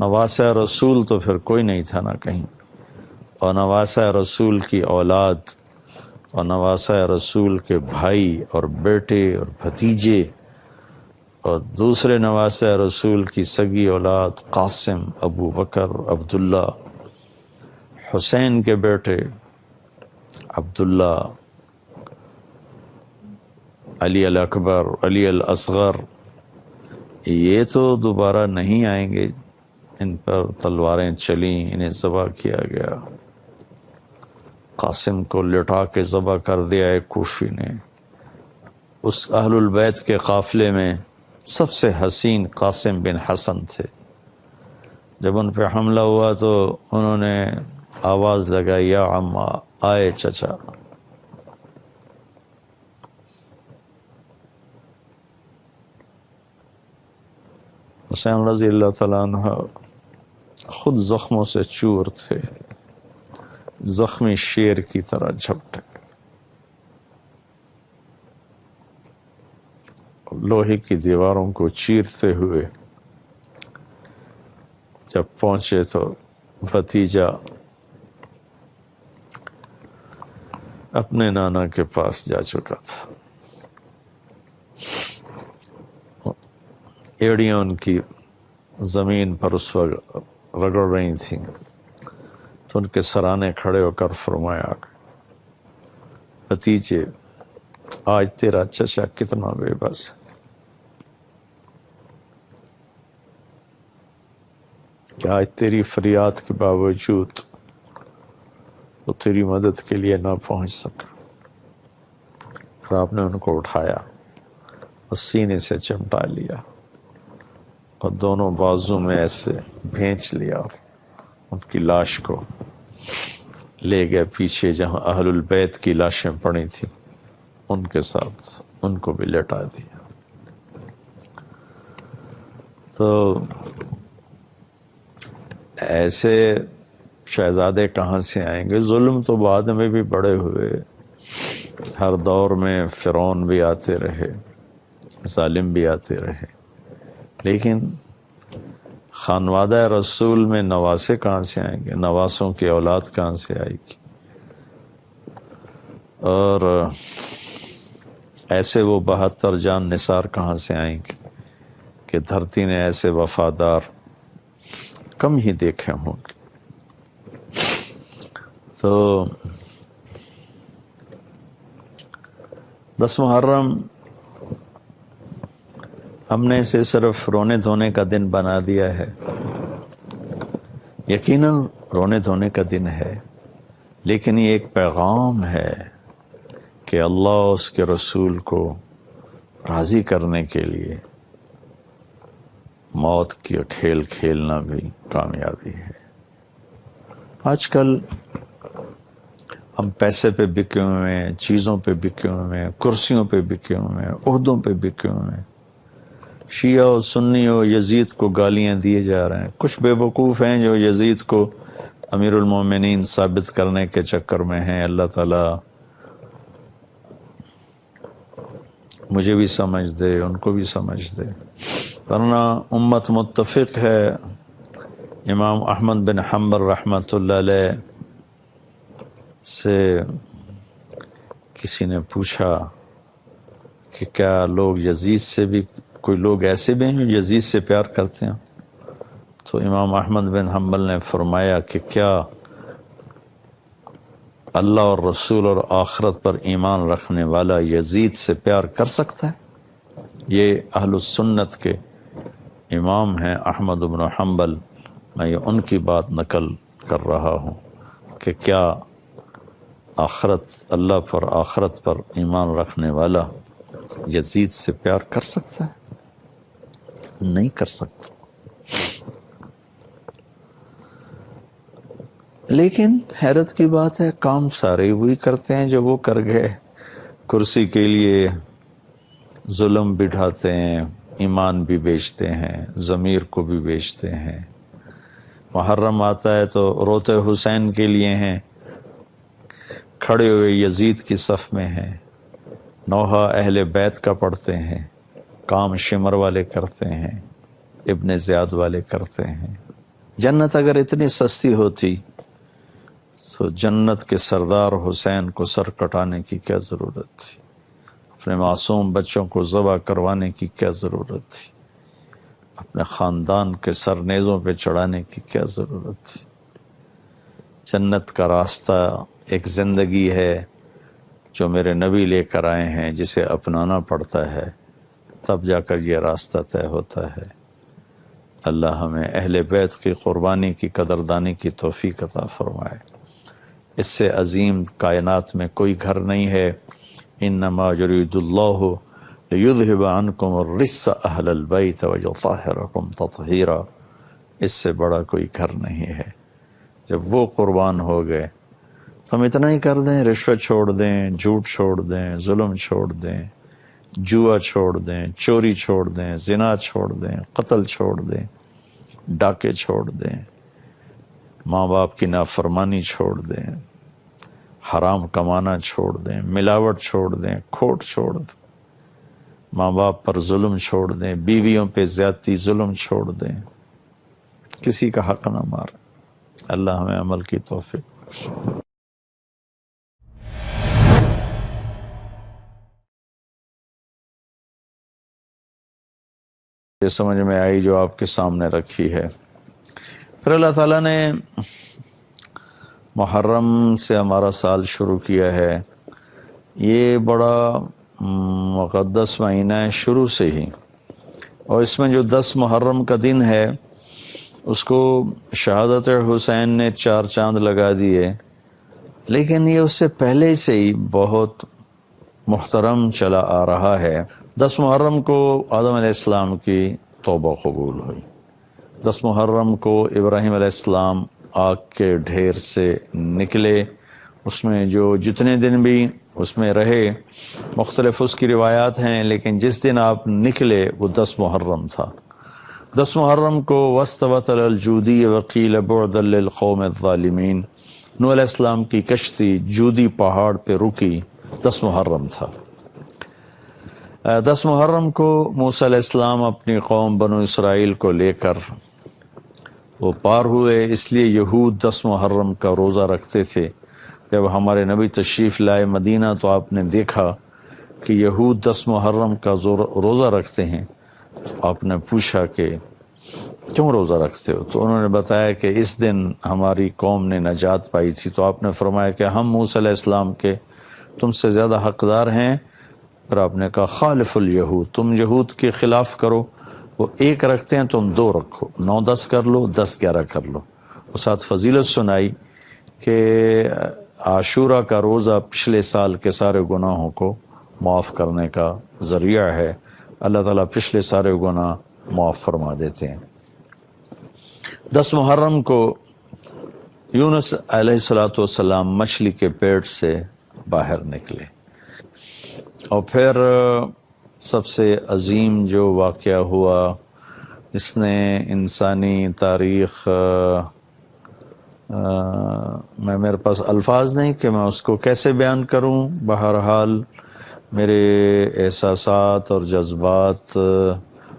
نواسہ رسول تو پھر کوئی نہیں تھا نہ کہیں، اور نواسہ رسول کی اولاد اور نواسہ رسول کے بھائی اور بیٹے اور بھتیجے اور دوسرے نواسہ رسول کی سگی اولاد قاسم، ابو بکر، عبداللہ، حسین کے بیٹے عبداللہ، علی الاکبر، علی الاصغر، یہ تو دوبارہ نہیں آئیں گے۔ ان پر تلواریں چلیں، انہیں ذبح کیا گیا، قاسم کو لٹا کے ذبح کر دیا ایک کوفی نے۔ اس اہل البیت کے قافلے میں سب سے حسین قاسم بن حسن تھے۔ جب ان پہ حملہ ہوا تو انہوں نے آواز لگائی، یا عمّا، آئے چچا۔ حسین رضی اللہ تعالیٰ عنہ خود زخموں سے چور تھے، زخمی شیر کی طرح جھپٹے، لوہے کی دیواروں کو چیرتے ہوئے جب پہنچے تو بھتیجا اپنے نانا کے پاس جا چکا تھا، ایڑیاں ان کی زمین پر اس وقت رگڑ رہی تھیں، تو ان کے سرانے کھڑے ہو کر فرمایا، بھتیجے، آج تیرا چچا کتنا بے بس ہے، کہ آج تیری فریاد کے باوجود وہ تیری مدد کے لیے نہ پہنچ سکا۔ اور آپ نے ان کو اٹھایا اور سینے سے چمٹا لیا اور دونوں بازو میں ایسے بھینچ لیا اور ان کی لاش کو لے گئے پیچھے جہاں اہل البیت کی لاشیں پڑی تھیں، ان کے ساتھ ان کو بھی لٹا دیا۔ تو ایسے شہزادے کہاں سے آئیں گے؟ ظلم تو بعد میں بھی بڑے ہوئے، ہر دور میں فرعون بھی آتے رہے، ظالم بھی آتے رہے، لیکن خانوادہ رسول میں نواسے کہاں سے آئیں گے؟ نواسوں کی اولاد کہاں سے آئے گی؟ اور ایسے وہ 72 جان نثار کہاں سے آئیں گے کہ دھرتی نے ایسے وفادار کم ہی دیکھے ہوں گے۔ تو 10 محرم ہم نے اسے صرف رونے دھونے کا دن بنا دیا ہے، یقیناً رونے دھونے کا دن ہے، لیکن یہ ایک پیغام ہے کہ اللہ اس کے رسول کو راضی کرنے کے لیے موت کی کھیل کھیلنا بھی کامیابی ہے۔ آج کل ہم پیسے پہ بکے ہوئے ہیں، چیزوں پہ بکے ہوئے ہیں، کرسیوں پہ بکے ہوئے ہیں، عہدوں پہ بکے ہوئے ہیں، شیعہ و سنی و یزید کو گالیاں دیے جا رہے ہیں۔ کچھ بے وقوف ہیں جو یزید کو امیر المومنین ثابت کرنے کے چکر میں ہیں۔ اللہ تعالیٰ مجھے بھی سمجھ دے، ان کو بھی سمجھ دے، ورنہ امت متفق ہے۔ امام احمد بن حنبل رحمۃ اللہ علیہ سے کسی نے پوچھا کہ کیا لوگ یزید سے بھی، کوئی لوگ ایسے بھی ہیں جو یزید سے پیار کرتے ہیں؟ تو امام احمد بن حنبل نے فرمایا کہ کیا اللہ اور رسول اور آخرت پر ایمان رکھنے والا یزید سے پیار کر سکتا ہے؟ یہ اہل السنت کے امام ہیں احمد بن حنبل، میں یہ ان کی بات نقل کر رہا ہوں کہ کیا آخرت، اللہ پر، آخرت پر ایمان رکھنے والا یزید سے پیار کر سکتا ہے؟ نہیں کر سکتا۔ لیکن حیرت کی بات ہے، کام سارے وہی کرتے ہیں جو وہ کر گئے۔ کرسی کے لیے ظلم بھی ڈھاتے ہیں، ایمان بھی بیچتے ہیں، ضمیر کو بھی بیچتے ہیں۔ محرم آتا ہے تو روتے حسین کے لیے ہیں، کھڑے ہوئے یزید کی صف میں ہیں، نوحہ اہل بیت کا پڑھتے ہیں، کام شمر والے کرتے ہیں، ابن زیاد والے کرتے ہیں، جنت اگر اتنی سستی ہوتی تو جنت کے سردار حسین کو سر کٹانے کی کیا ضرورت تھی؟ اپنے معصوم بچوں کو ذبح کروانے کی کیا ضرورت تھی؟ اپنے خاندان کے سر نیزوں پہ چڑھانے کی کیا ضرورت تھی؟ جنت کا راستہ ایک زندگی ہے جو میرے نبی لے کر آئے ہیں، جسے اپنانا پڑتا ہے، تب جا کر یہ راستہ طے ہوتا ہے۔ اللہ ہمیں اہل بیت کی قربانی کی قدردانی کی توفیق عطا فرمائے۔ اس سے عظیم کائنات میں کوئی گھر نہیں ہے۔ انما یرید اللہ لیذہب عنکم الرجس اہل البیت ویطہرکم تطہیرا، اس سے بڑا کوئی گھر نہیں ہے۔ جب وہ قربان ہو گئے تو ہم اتنا ہی کر دیں، رشوت چھوڑ دیں، جھوٹ چھوڑ دیں، ظلم چھوڑ دیں، جوا چھوڑ دیں، چوری چھوڑ دیں، زنا چھوڑ دیں، قتل چھوڑ دیں، ڈاکے چھوڑ دیں، ماں باپ کی نافرمانی چھوڑ دیں، حرام کمانا چھوڑ دیں، ملاوٹ چھوڑ دیں، کھوٹ چھوڑ دیں، ماں باپ پر ظلم چھوڑ دیں، بیویوں پہ زیادتی ظلم چھوڑ دیں، کسی کا حق نہ ماریں۔ اللہ ہمیں عمل کی توفیق۔ یہ سمجھ میں آئی جو آپ کے سامنے رکھی ہے۔ پھر اللہ تعالیٰ نے محرم سے ہمارا سال شروع کیا ہے۔ یہ بڑا مقدس مہینہ ہے شروع سے ہی، اور اس میں جو 10 محرم کا دن ہے اس کو شہادت حسین نے 4 چاند لگا دیے، لیکن یہ اس سے پہلے سے ہی بہت محترم چلا آ رہا ہے۔ 10 محرم کو آدم علیہ السلام کی توبہ قبول ہوئی۔ 10 محرم کو ابراہیم علیہ السلام آگ کے ڈھیر سے نکلے۔ اس میں جو جتنے دن بھی اس میں رہے، مختلف اس کی روایات ہیں، لیکن جس دن آپ نکلے وہ 10 محرم تھا۔ 10 محرم کو واستوت علی الجودی وقیل بعدا للقوم الظالمین، نوح علیہ السلام کی کشتی جودی پہاڑ پہ رکی، 10 محرم تھا۔ 10 محرم کو موسیٰ علیہ السلام اپنی قوم بنو اسرائیل کو لے کر وہ پار ہوئے، اس لیے یہود 10 محرم کا روزہ رکھتے تھے۔ جب ہمارے نبی تشریف لائے مدینہ تو آپ نے دیکھا کہ یہود 10 محرم کا روزہ رکھتے ہیں، تو آپ نے پوچھا کہ کیوں روزہ رکھتے ہو؟ تو انہوں نے بتایا کہ اس دن ہماری قوم نے نجات پائی تھی۔ تو آپ نے فرمایا کہ ہم موسیٰ علیہ السلام کے تم سے زیادہ حقدار ہیں۔ پھر آپ نے کہا خالف الیہود، تم یہود کے خلاف کرو، وہ 1 رکھتے ہیں تم 2 رکھو، 9-10 کر لو، 10-11 کر لو۔ اور ساتھ فضیلت سنائی کہ عاشورہ کا روزہ پچھلے سال کے سارے گناہوں کو معاف کرنے کا ذریعہ ہے۔ اللہ تعالیٰ پچھلے سارے گناہ معاف فرما دیتے ہیں۔ 10 محرم کو یونس علیہ السلام مچھلی کے پیٹ سے باہر نکلے، اور پھر سب سے عظیم جو واقعہ ہوا، اس نے انسانی تاریخ میرے پاس الفاظ نہیں کہ میں اس کو کیسے بیان کروں۔ بہرحال میرے احساسات اور جذبات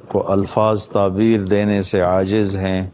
کو الفاظ تعبیر دینے سے عاجز ہیں۔